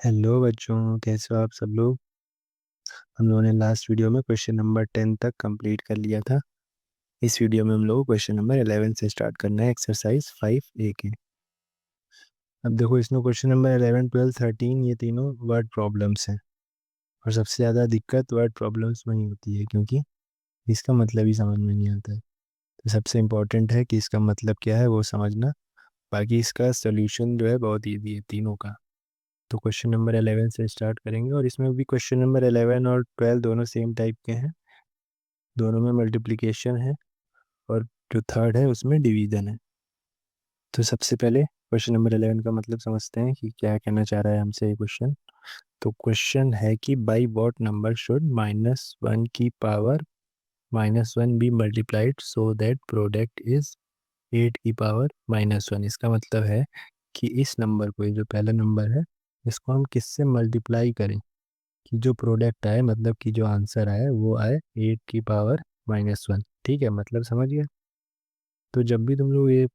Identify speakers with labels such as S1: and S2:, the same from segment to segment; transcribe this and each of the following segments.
S1: Hello बच्चों, कैसे हो आप सब लोग। हम लोगों ने लास्ट वीडियो में क्वेश्चन नंबर 10 तक कंप्लीट कर लिया था। इस वीडियो में हम लोग क्वेश्चन नंबर 11 से स्टार्ट करना है, एक्सरसाइज 5A के। अब देखो, इसमें क्वेश्चन नंबर 11, 12, 13 ये तीनों वर्ड प्रॉब्लम्स हैं। और सबसे ज़्यादा दिक्कत वर्ड प्रॉब्लम्स में ही होती है, क्योंकि इसका मतलब ही समझ में नहीं आता है। तो सबसे इम्पोर्टेंट है कि इसका मतलब क्या है वो समझना। बाकी इसका सोल्यूशन जो है बहुत ईजी है तीनों का। तो क्वेश्चन नंबर 11 से स्टार्ट करेंगे, और इसमें भी क्वेश्चन नंबर 11 और 12 दोनों सेम टाइप के हैं। दोनों में मल्टीप्लिकेशन है, और जो थर्ड है उसमें डिवीजन है। तो सबसे पहले क्वेश्चन नंबर 11 का मतलब समझते हैं कि क्या कहना चाह रहा है हमसे ये क्वेश्चन। तो क्वेश्चन है कि बाई वॉट नंबर शुड -1 की power -1 be multiplied so that product is 8 की पावर -1। इसका मतलब है कि इस नंबर को, ये जो पहला नंबर है, इसको हम किससे मल्टीप्लाई करें कि जो प्रोडक्ट आए, मतलब कि जो आंसर आए वो आए 8 की पावर -1। ठीक है, मतलब समझ गए। तो जब भी तुम लोग ये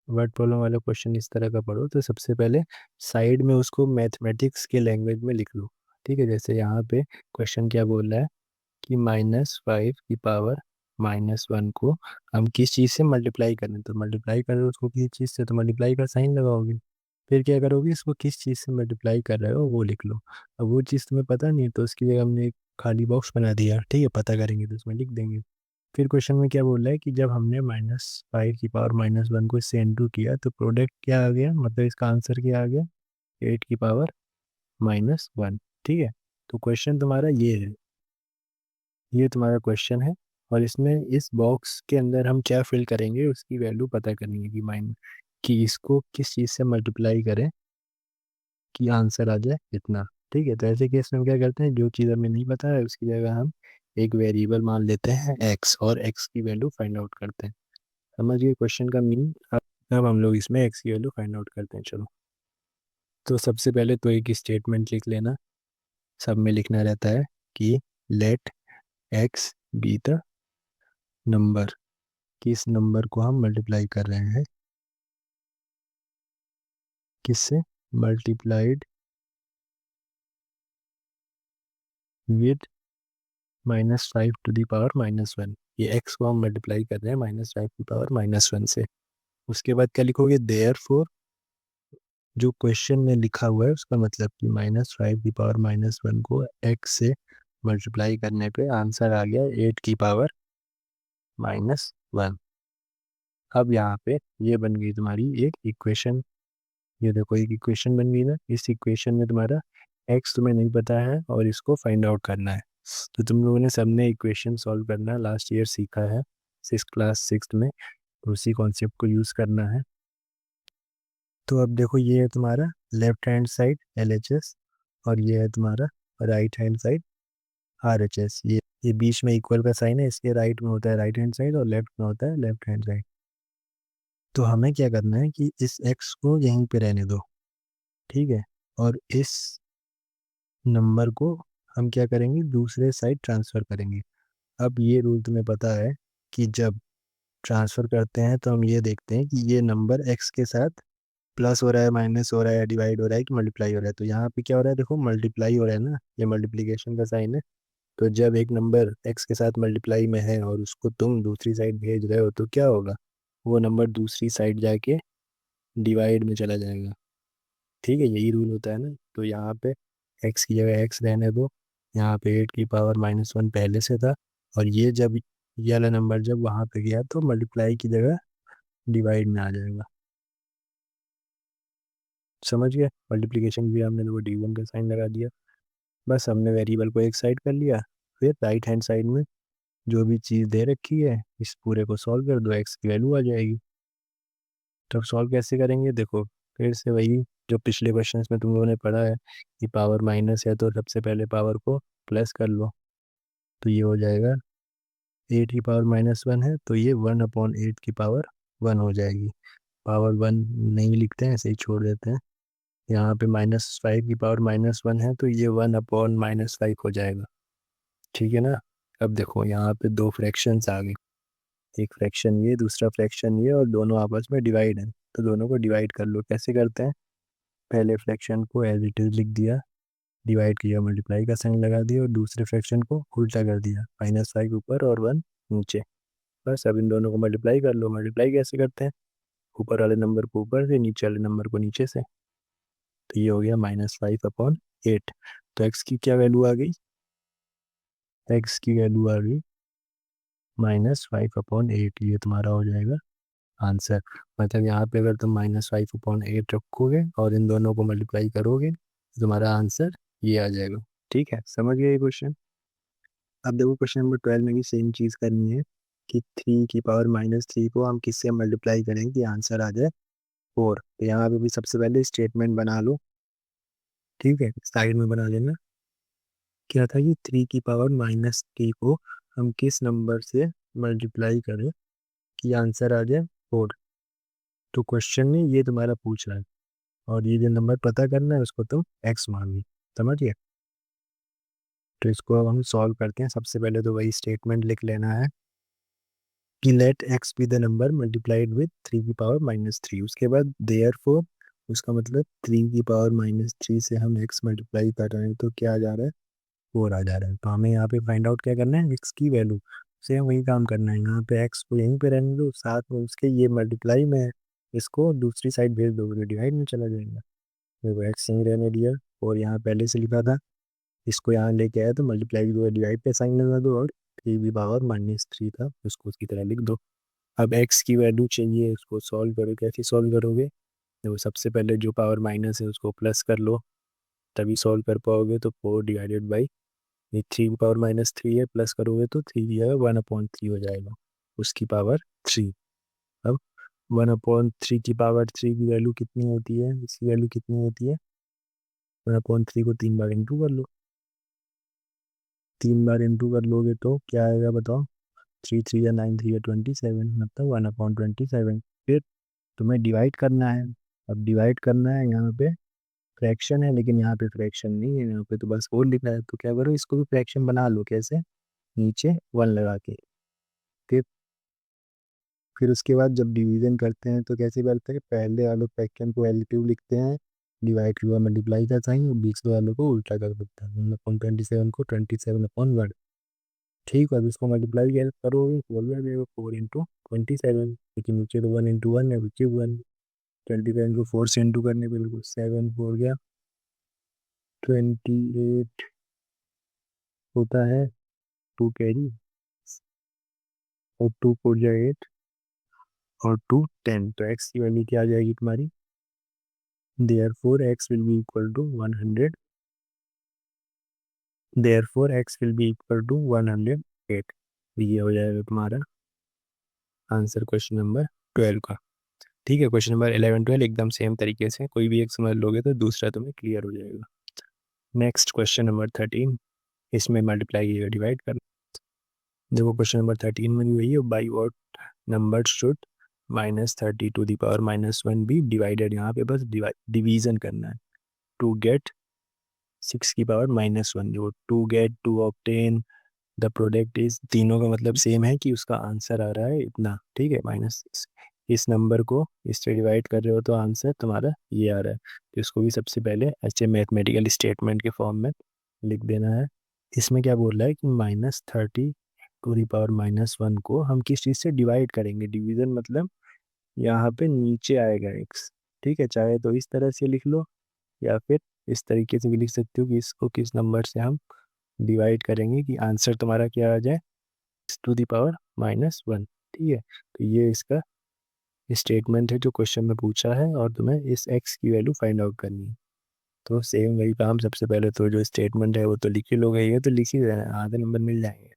S1: वर्ड प्रॉब्लम वाला क्वेश्चन इस तरह का पढ़ो, तो सबसे पहले साइड में उसको मैथमेटिक्स के लैंग्वेज में लिख लो। ठीक है, जैसे यहाँ पे क्वेश्चन क्या बोल रहा है कि -5 की पावर -1 को हम किस चीज़ से मल्टीप्लाई करें। तो मल्टीप्लाई करो उसको किसी चीज़ से, तो मल्टीप्लाई का साइन लगाओगे। फिर क्या करोगे, इसको किस चीज़ से मल्टीप्लाई कर रहे हो वो लिख लो। अब वो चीज़ तुम्हें पता नहीं है, तो उसकी जगह हमने एक खाली बॉक्स बना दिया। ठीक है, पता करेंगे तो उसमें लिख देंगे। फिर क्वेश्चन में क्या बोल रहा है कि जब हमने -5 की पावर -1 को इससे इंटू किया, तो प्रोडक्ट क्या आ गया, मतलब इसका आंसर क्या आ गया, 8 की पावर -1। ठीक है, तो क्वेश्चन तुम्हारा ये है, ये तुम्हारा क्वेश्चन है। और इसमें इस बॉक्स के अंदर हम क्या फिल करेंगे, उसकी वैल्यू पता करनी है कि कि इसको किस चीज़ से मल्टीप्लाई करें कि आंसर आ जाए इतना। ठीक है, तो ऐसे केस में हम क्या करते हैं, जो चीज़ हमें नहीं पता है उसकी जगह हम एक वेरिएबल मान लेते हैं एक्स, और एक्स की वैल्यू फाइंड आउट करते हैं। समझिए क्वेश्चन का मीनिंग। अब हम लोग इसमें एक्स की वैल्यू फाइंड आउट करते हैं, चलो। तो सबसे पहले तो एक स्टेटमेंट लिख लेना। सब में लिखना रहता है कि let X be the number, किस नंबर को हम मल्टीप्लाई कर रहे हैं, किससे, multiplied with -5 to the power -1। ये एक्स को हम मल्टीप्लाई कर रहे हैं -5 की पावर -1 से। उसके बाद क्या लिखोगे, देयर फोर, जो क्वेश्चन में लिखा हुआ है उसका मतलब कि -5 की पावर -1 को एक्स से मल्टीप्लाई करने पे आंसर आ गया 8 की पावर -1। अब यहाँ पे ये बन गई तुम्हारी एक इक्वेशन। ये देखो, एक इक्वेशन बन गई ना। इस इक्वेशन में तुम्हारा एक्स तुम्हें नहीं पता है और इसको फाइंड आउट करना है। तो तुम लोगों ने सबने इक्वेशन सॉल्व करना लास्ट ईयर सीखा है, क्लास 6 में। तो उसी कॉन्सेप्ट को यूज़ करना है। तो अब देखो, ये है तुम्हारा लेफ्ट हैंड साइड LHS, और ये है तुम्हारा राइट हैंड साइड RHS। ये बीच में इक्वल का साइन है, इसके राइट में होता है राइट हैंड साइड और लेफ्ट में होता है लेफ्ट हैंड साइड। तो हमें क्या करना है कि इस एक्स को यहीं पे रहने दो। ठीक है, और इस नंबर को हम क्या करेंगे, दूसरे साइड ट्रांसफ़र करेंगे। अब ये रूल तुम्हें पता है कि जब ट्रांसफ़र करते हैं तो हम ये देखते हैं कि ये नंबर एक्स के साथ प्लस हो रहा है, माइनस हो रहा है, डिवाइड हो रहा है कि मल्टीप्लाई हो रहा है। तो यहाँ पे क्या हो रहा है, देखो मल्टीप्लाई हो रहा है ना, ये मल्टीप्लिकेशन का साइन है। तो जब एक नंबर एक्स के साथ मल्टीप्लाई में है और उसको तुम दूसरी साइड भेज रहे हो, तो क्या होगा, वो नंबर दूसरी साइड जाके डिवाइड में चला जाएगा। ठीक है, यही रूल होता है ना। तो यहाँ पे एक्स की जगह एक्स रहने दो। यहाँ पे 8 की पावर -1 पहले से था, और ये वाला नंबर जब वहाँ पे गया तो मल्टीप्लाई की जगह डिवाइड में आ जाएगा। समझ गए, मल्टीप्लिकेशन भी हमने तो डिवीजन का साइन लगा दिया। बस हमने वेरिएबल को एक साइड कर लिया। फिर राइट हैंड साइड में जो भी चीज़ दे रखी है, इस पूरे को सॉल्व कर दो, एक्स की वैल्यू आ जाएगी। तब सॉल्व कैसे करेंगे, देखो फिर से वही जो पिछले क्वेश्चंस में तुम लोगों ने पढ़ा है कि पावर माइनस है तो सबसे पहले पावर को प्लस कर लो। तो ये हो जाएगा 8 की पावर -1 है, तो ये 1/8 की पावर 1 हो जाएगी। पावर 1 नहीं लिखते हैं, ऐसे ही छोड़ देते हैं। यहाँ पे -5 की पावर -1 है, तो ये 1/-5 हो जाएगा। ठीक है ना। अब देखो यहाँ पे दो फ्रैक्शंस आ गए, एक फ्रैक्शन ये, दूसरा फ्रैक्शन ये, और दोनों आपस में डिवाइड है। तो दोनों को डिवाइड कर लो। कैसे करते हैं, पहले फ्रैक्शन को एज इट इज लिख दिया, डिवाइड किया, मल्टीप्लाई का साइन लगा दिया और दूसरे फ्रैक्शन को उल्टा कर दिया, -5 ऊपर और 1 नीचे। बस अब इन दोनों को मल्टीप्लाई कर लो। मल्टीप्लाई कैसे करते हैं? ऊपर वाले नंबर को ऊपर से, नीचे वाले नंबर को नीचे से। तो ये हो गया -5/8। तो एक्स की क्या वैल्यू आ गई? एक्स की वैल्यू आ गई -5/8। ये तुम्हारा हो जाएगा आंसर। मतलब यहाँ पे अगर तुम -5/8 रखोगे और इन दोनों को मल्टीप्लाई करोगे तो तुम्हारा आंसर ये आ जाएगा। ठीक है, समझ गए ये क्वेश्चन? अब देखो क्वेश्चन नंबर 12 में भी सेम चीज़ करनी है कि 3 की पावर -3 को हम किससे मल्टीप्लाई करें कि आंसर आ जाए 4। तो यहाँ पे भी सबसे पहले स्टेटमेंट बना लो। ठीक है, साइड में बना लेना। क्या था कि 3 की पावर -3 को हम किस नंबर से मल्टीप्लाई करें कि आंसर आ जाए 4। तो क्वेश्चन में ये तुम्हारा पूछ रहा है और ये जो नंबर पता करना है उसको तुम एक्स मान लो। समझिए? तो इसको अब हम सॉल्व करते हैं। सबसे पहले तो वही स्टेटमेंट लिख लेना है कि let X be the number multiplied with 3 की पावर -3। उसके बाद देयरफॉर, उसका मतलब 3 की पावर -3 से हम एक्स मल्टीप्लाई कर रहे हैं तो क्या आ जा रहा है? 4 आ जा रहा है। तो हमें यहाँ पे फाइंड आउट क्या करना है? एक्स की वैल्यू। सेम वही काम करना है, यहाँ पे एक्स को यहीं पे रहने दो, साथ में उसके ये मल्टीप्लाई में इसको दूसरी साइड भेज दो, डिवाइड में चला जाएगा। देखो एक्स यहीं रहने दिया और यहाँ पहले से लिखा था, इसको यहाँ लेके आया तो मल्टीप्लाई दो, डिवाइड पे साइन लगा दो और 3 की पावर -3 था उसको उसकी तरह लिख दो। अब एक्स की वैल्यू चाहिए, उसको सॉल्व करो। कैसे सॉल्व करोगे? देखो सबसे पहले जो पावर माइनस है उसको प्लस कर लो, तभी सॉल्व कर पाओगे। तो 4/, ये 3 की पावर -3 है, प्लस करोगे तो 3 1/3 हो जाएगा उसकी पावर 3। अब 1/3 की वैल्यू कितनी होती है? इसकी वैल्यू कितनी होती है? 1/3 को 3 बार इंटू कर लो। 3 बार इंटू कर लोगे तो क्या आएगा बताओ? 3 3 9 3 27, मतलब 1/27। फिर तुम्हें डिवाइड करना है। अब डिवाइड करना है, यहाँ पे फ्रैक्शन है लेकिन यहाँ पे फ्रैक्शन नहीं है, यहाँ पे तो बस होल लिखा है। तो क्या करो, इसको भी फ्रैक्शन बना लो। कैसे? नीचे 1 लगा के। फिर फिर उसके बाद जब डिवीजन करते हैं तो कैसे करते हैं? पहले वाले फ्रैक्शन को एलसीएम लिखते हैं, डिवाइड के बाद मल्टीप्लाई का साइन, और बीच वालों को उल्टा कर देते हैं। 1/27 को 27/1। ठीक है, अब इसको मल्टीप्लाई करोगे तो बोल जाएगा 4 × 27, लेकिन नीचे तो 1 × 1 है, नीचे 1। 27 को 4 से इंटू करने पे बिल्कुल 7 हो गया। 28 होता है 2 कैरी, और 2 4 जा 8 और 2 10। तो एक्स की वैल्यू क्या आ जाएगी तुम्हारी? Therefore X will be equal to 100। Therefore X will be equal to 108। ये हो जाएगा तुम्हारा आंसर क्वेश्चन नंबर 12 का। ठीक है, क्वेश्चन नंबर 11 12 एकदम सेम तरीके से कोई भी एक समझ लोगे तो दूसरा तुम्हें क्लियर हो जाएगा। नेक्स्ट क्वेश्चन नंबर 13, इसमें मल्टीप्लाई या डिवाइड करना। देखो क्वेश्चन नंबर 13 में भी वही है, by what number should -30 to the power -1 भी डिवाइडेड। यहाँ पे बस डिवीजन करना है टू गेट 6 की पावर -1। जो to get, to obtain the product is, तीनों का मतलब सेम है कि उसका आंसर आ रहा है इतना। ठीक है, माइनस इस नंबर को इससे डिवाइड कर रहे हो तो आंसर तुम्हारा ये आ रहा है। तो इसको भी सबसे पहले ऐसे मैथमेटिकल स्टेटमेंट के फॉर्म में लिख देना है। इसमें क्या बोल रहा है कि -30 to the power -1 को हम किस चीज़ से डिवाइड करेंगे? डिवीजन मतलब यहाँ पे नीचे आएगा एक्स। ठीक है, चाहे तो इस तरह से लिख लो या फिर इस तरीके से भी लिख सकते हो कि इसको किस नंबर से हम डिवाइड करेंगे कि आंसर तुम्हारा क्या आ जाए? x⁻⁻1। ठीक है, तो ये इसका स्टेटमेंट है जो क्वेश्चन में पूछा है और तुम्हें इस x की वैल्यू फाइंड आउट करनी है। तो सेम वही काम, सबसे पहले तो जो स्टेटमेंट है वो तो लिख ही लोगे, ये तो लिख ही देना, आधे नंबर मिल जाएंगे।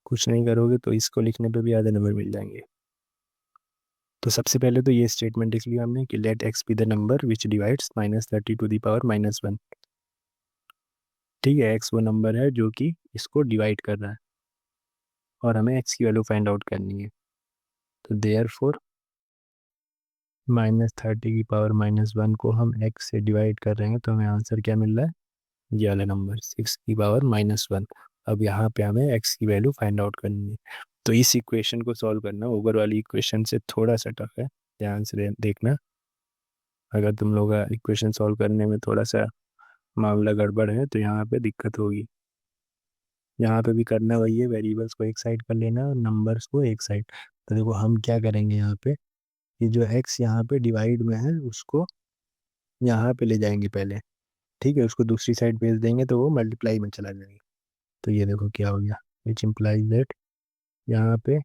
S1: कुछ नहीं करोगे तो इसको लिखने पे भी आधे नंबर मिल जाएंगे। तो सबसे पहले तो ये स्टेटमेंट लिख लिया हमने कि let X be the number which divides -30 to the power -1। ठीक है, एक्स वो नंबर है जो कि इसको डिवाइड कर रहा है और हमें एक्स की वैल्यू फाइंड आउट करनी है। तो देयरफॉर -30 की पावर -1 को हम एक्स से डिवाइड कर रहे हैं तो हमें आंसर क्या मिल रहा है? ये वाला नंबर 6 की पावर -1। अब यहाँ पे हमें एक्स की वैल्यू फाइंड आउट करनी है। तो इस इक्वेशन को सॉल्व करना ऊपर वाली इक्वेशन से थोड़ा सा टफ है, ध्यान से देखना। अगर तुम लोग इक्वेशन सॉल्व करने में थोड़ा सा मामला गड़बड़ है तो यहाँ पे दिक्कत होगी। यहाँ पे भी करना वही है, वेरिएबल्स को एक साइड कर लेना और नंबर्स को एक साइड। तो देखो हम क्या करेंगे यहाँ पे, ये जो x यहाँ पे डिवाइड में है उसको यहाँ पे ले जाएंगे पहले, ठीक है, उसको दूसरी साइड भेज देंगे तो वो मल्टीप्लाई में चला जाएगा। तो ये देखो क्या हो गया, विच इम्प्लाइज दैट यहाँ पे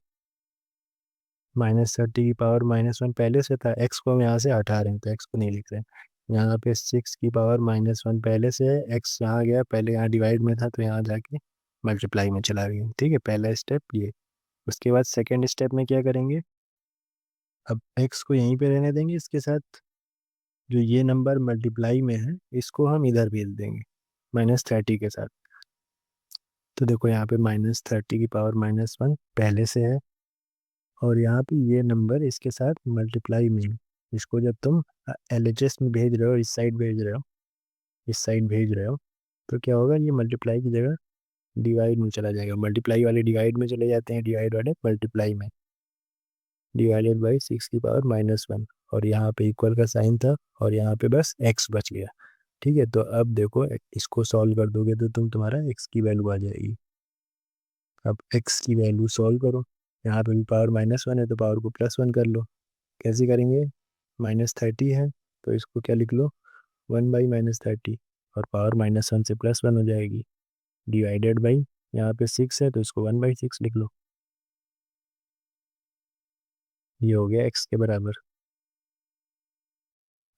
S1: -30 की पावर -1 पहले से था, x को हम यहाँ से हटा रहे हैं तो x को नहीं लिख रहे हैं। यहाँ पे 6 की पावर -1 पहले से है, x यहाँ गया, पहले यहाँ डिवाइड में था तो यहाँ जाके मल्टीप्लाई में चला गया, ठीक है, पहला स्टेप ये। उसके बाद सेकेंड स्टेप में क्या करेंगे, अब x को यहीं पे रहने देंगे, इसके साथ जो ये नंबर मल्टीप्लाई में है इसको हम इधर भेज देंगे -30 के साथ। तो देखो यहाँ पे -30 की पावर -1 पहले से है, और यहाँ पे ये नंबर इसके साथ मल्टीप्लाई में है। इसको जब तुम LHS में भेज रहे हो, इस साइड भेज रहे हो, इस साइड भेज रहे हो, तो क्या होगा, ये मल्टीप्लाई की जगह डिवाइड में चला जाएगा। मल्टीप्लाई वाले डिवाइड में चले जाते हैं, डिवाइड वाले मल्टीप्लाई में। डिवाइडेड बाई 6 की पावर -1, और यहाँ पे इक्वल का साइन था और यहाँ पे बस x बच गया, ठीक है। तो अब देखो इसको सॉल्व कर दोगे तो तुम्हारा x की वैल्यू आ जाएगी। अब x की वैल्यू सॉल्व करो, यहाँ पे भी पावर -1 है तो पावर को +1 कर लो। कैसे करेंगे, -30 है तो इसको क्या लिख लो, 1/-30, और पावर -1 से +1 हो जाएगी, डिवाइडेड बाई यहाँ पे 6 है तो इसको 1/6 लिख लो। ये हो गया x के बराबर।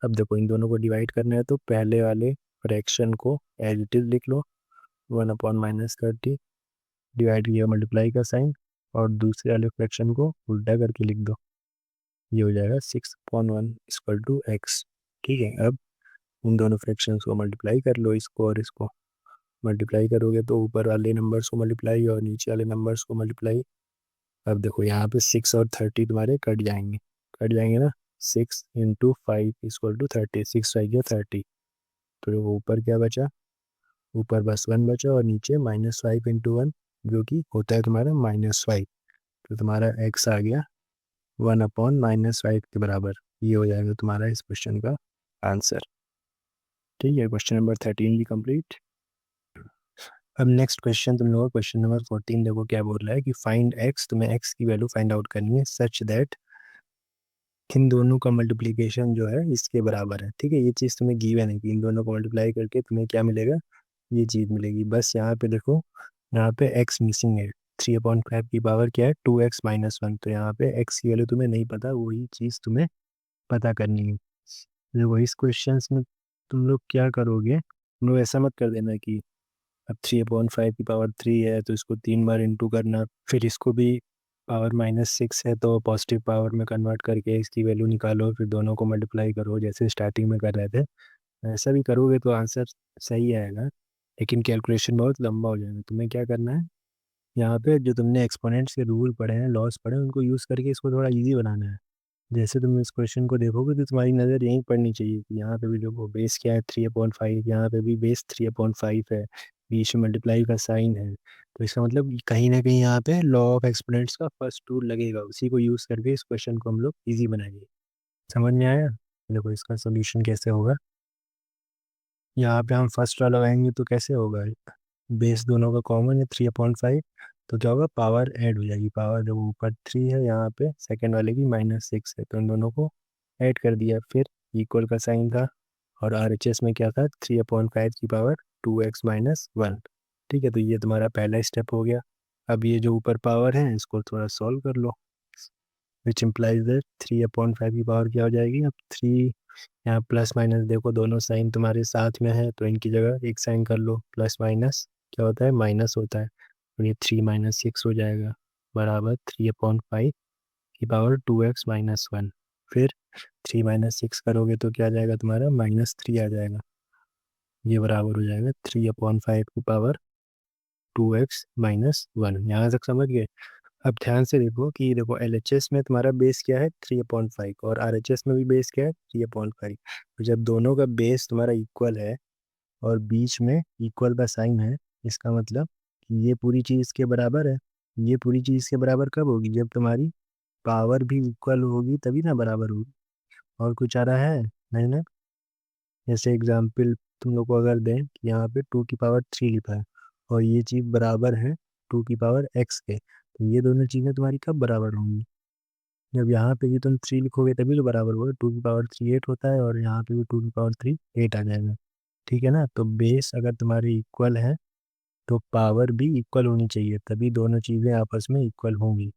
S1: अब देखो इन दोनों को डिवाइड करना है तो पहले वाले फ्रैक्शन को एज इट इज लिख लो, 1/-30, डिवाइड किया मल्टीप्लाई का साइन, और दूसरे वाले फ्रैक्शन को उल्टा करके लिख दो, ये हो जाएगा 6/1 इक्वल टू x, ठीक है। अब उन दोनों फ्रैक्शंस को मल्टीप्लाई कर लो, इसको और इसको मल्टीप्लाई करोगे तो ऊपर वाले नंबर्स को मल्टीप्लाई और नीचे वाले नंबर्स को मल्टीप्लाई। अब देखो यहाँ पे 6 और 30 तुम्हारे कट जाएंगे ना, 6 × 5 = 30, 6×5 = 30। तो वो ऊपर क्या बचा, ऊपर बस 1 बचा, और नीचे -5 × 1 जो कि होता है तुम्हारा -5। तो तुम्हारा x आ गया 1/-5 के बराबर। ये हो जाएगा तुम्हारा इस क्वेश्चन का आंसर, ठीक है। क्वेश्चन नंबर 13 भी कंप्लीट। अब नेक्स्ट क्वेश्चन तुम लोगों का क्वेश्चन नंबर 14 देखो क्या बोल रहा है कि फाइंड x, तुम्हें x की वैल्यू फाइंड आउट करनी है सच दैट इन दोनों का मल्टीप्लिकेशन जो है इसके बराबर है, ठीक है। ये चीज़ तुम्हें गिवन है कि इन दोनों को मल्टीप्लाई करके तुम्हें क्या मिलेगा, ये चीज़ मिलेगी। बस यहाँ पे देखो, यहाँ पे x मिसिंग है, 3/5 की पावर क्या है, 2x-1, तो यहाँ पे x की वैल्यू तुम्हें नहीं पता, वही चीज़ तुम्हें पता करनी है। देखो इस क्वेश्चन में तुम लोग क्या करोगे, तुम लोग ऐसा मत कर देना कि अब 3/5 की पावर 3 है तो इसको 3 बार इंटू करना, फिर इसको भी पावर -6 है तो पॉजिटिव पावर में कन्वर्ट करके इसकी वैल्यू निकालो, फिर दोनों को मल्टीप्लाई करो जैसे स्टार्टिंग में कर रहे थे। ऐसा भी करोगे तो आंसर सही आएगा, लेकिन कैलकुलेशन बहुत लंबा हो जाएगा। तुम्हें क्या करना है, यहाँ पे जो तुमने एक्सपोनेंट्स के रूल पढ़े हैं, लॉस पढ़े हैं, उनको यूज़ करके इसको थोड़ा ईजी बनाना है। जैसे तुम इस क्वेश्चन को देखोगे तो तुम्हारी नज़र यहीं पड़नी चाहिए कि यहाँ पे भी देखो बेस क्या है, 3/5, यहाँ पे भी बेस 3/5 है, बीच में मल्टीप्लाई का साइन है, तो इसका मतलब कहीं ना कहीं यहाँ पे लॉ ऑफ एक्सपोनेंट्स का फर्स्ट रूल लगेगा, उसी को यूज़ करके इस क्वेश्चन को हम लोग ईजी बनाएंगे। समझ में आया, देखो इसका सोल्यूशन कैसे होगा। यहाँ पे हम फर्स्ट वाला लगाएंगे तो कैसे होगा, बेस दोनों का कॉमन है 3/5, तो क्या होगा, पावर ऐड हो जाएगी, पावर जब ऊपर 3 है यहाँ पे सेकंड वाले की -6 है तो इन दोनों को ऐड कर दिया, फिर इक्वल का साइन था, और RHS में क्या था, 3/5 की पावर 2x-1, ठीक है। तो ये तुम्हारा पहला स्टेप हो गया। अब ये जो ऊपर पावर है इसको थोड़ा सॉल्व कर लो, विच इम्प्लाइज दैट 3/5 की पावर क्या हो जाएगी, अब 3 यहाँ प्लस माइनस देखो दोनों साइन तुम्हारे साथ में है तो इनकी जगह एक साइन कर लो, प्लस माइनस क्या होता है, माइनस होता है, तो ये 3 - 6 हो जाएगा, बराबर 3/5 की पावर 2x-1। फिर 3 - 6 करोगे तो क्या आ जाएगा तुम्हारा, -3 आ जाएगा, ये बराबर हो जाएगा 3/5 की पावर 2x-1। यहाँ तक समझ गए। अब ध्यान से देखो कि देखो LHS में तुम्हारा बेस क्या है, 3/5, और RHS में भी बेस क्या है, 3/5। तो जब दोनों का बेस तुम्हारा इक्वल है और बीच में इक्वल का साइन है, इसका मतलब कि ये पूरी चीज़ इसके बराबर है। ये पूरी चीज़ इसके बराबर कब होगी, जब तुम्हारी पावर भी इक्वल होगी तभी ना बराबर होगी, और कुछ आ रहा है नहीं ना। जैसे एग्जाम्पल तुम लोग को अगर दें कि यहाँ पे 2 की पावर 3 लिखा है और ये चीज़ बराबर है 2 की पावर x के, तो ये दोनों चीज़ें तुम्हारी कब बराबर होंगी? जब यहाँ पे भी तुम 3 लिखोगे तभी तो बराबर होगा। 2 की पावर 3 8 होता है और यहाँ पे भी 2 की पावर 3 8 आ जाएगा। ठीक है ना? तो बेस अगर तुम्हारे इक्वल है तो पावर भी इक्वल होनी चाहिए, तभी दोनों चीज़ें आपस में इक्वल होंगी।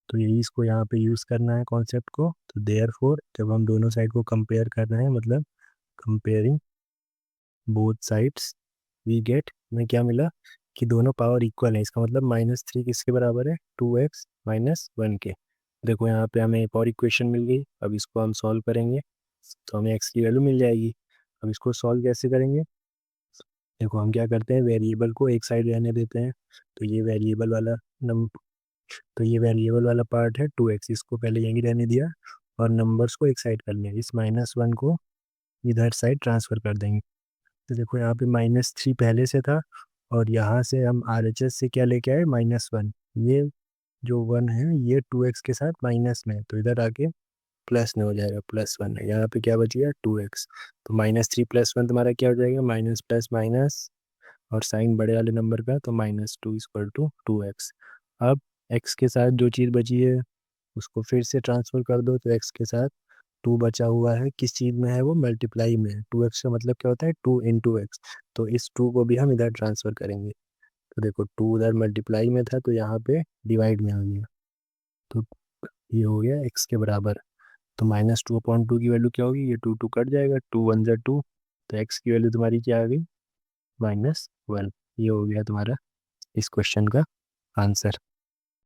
S1: तो यही इसको यहाँ पे यूज़ करना है कॉन्सेप्ट को। तो देयरफॉर जब हम दोनों साइड को कंपेयर कर रहे हैं, मतलब comparing both sides, we get, में क्या मिला कि दोनों पावर इक्वल है। इसका मतलब -3 किसके बराबर है? 2x - 1 के। देखो यहाँ पे हमें एक और इक्वेशन मिल गई। अब इसको हम सॉल्व करेंगे तो हमें x की वैल्यू मिल जाएगी। अब इसको सॉल्व कैसे करेंगे? देखो हम क्या करते हैं, वेरिएबल को एक साइड रहने देते हैं। तो ये वेरिएबल वाला नम तो ये वेरिएबल वाला पार्ट है 2x, इसको पहले यहीं रहने दिया और नंबर्स को एक साइड कर लिया। इस -1 को इधर साइड ट्रांसफ़र कर देंगे। तो देखो यहाँ पे -3 पहले से था और यहाँ से हम RHS से क्या लेके आए, -1। ये जो 1 है ये 2x के साथ माइनस में है, तो इधर आके प्लस में हो जाएगा, +1 है। यहाँ पे क्या बच गया, 2x। तो -3 + 1 तुम्हारा क्या हो जाएगा, माइनस प्लस माइनस, और साइन बड़े वाले नंबर का तो -2 = 2x। अब x के साथ जो चीज़ बची है उसको फिर से ट्रांसफ़र कर दो, तो x के साथ 2 बचा हुआ है, किस चीज़ में है वो, मल्टीप्लाई में है। 2x का मतलब क्या होता है, 2 × x। तो इस 2 को भी हम इधर ट्रांसफ़र करेंगे। तो देखो 2 उधर मल्टीप्लाई में था तो यहाँ पे डिवाइड में आ गया, तो ये हो गया x के बराबर। तो -2/2 की वैल्यू क्या होगी, ये 2 कट जाएगा, 2 × 1 = 2, तो x की वैल्यू तुम्हारी क्या आ गई, -1। ये हो गया तुम्हारा इस क्वेश्चन का आंसर।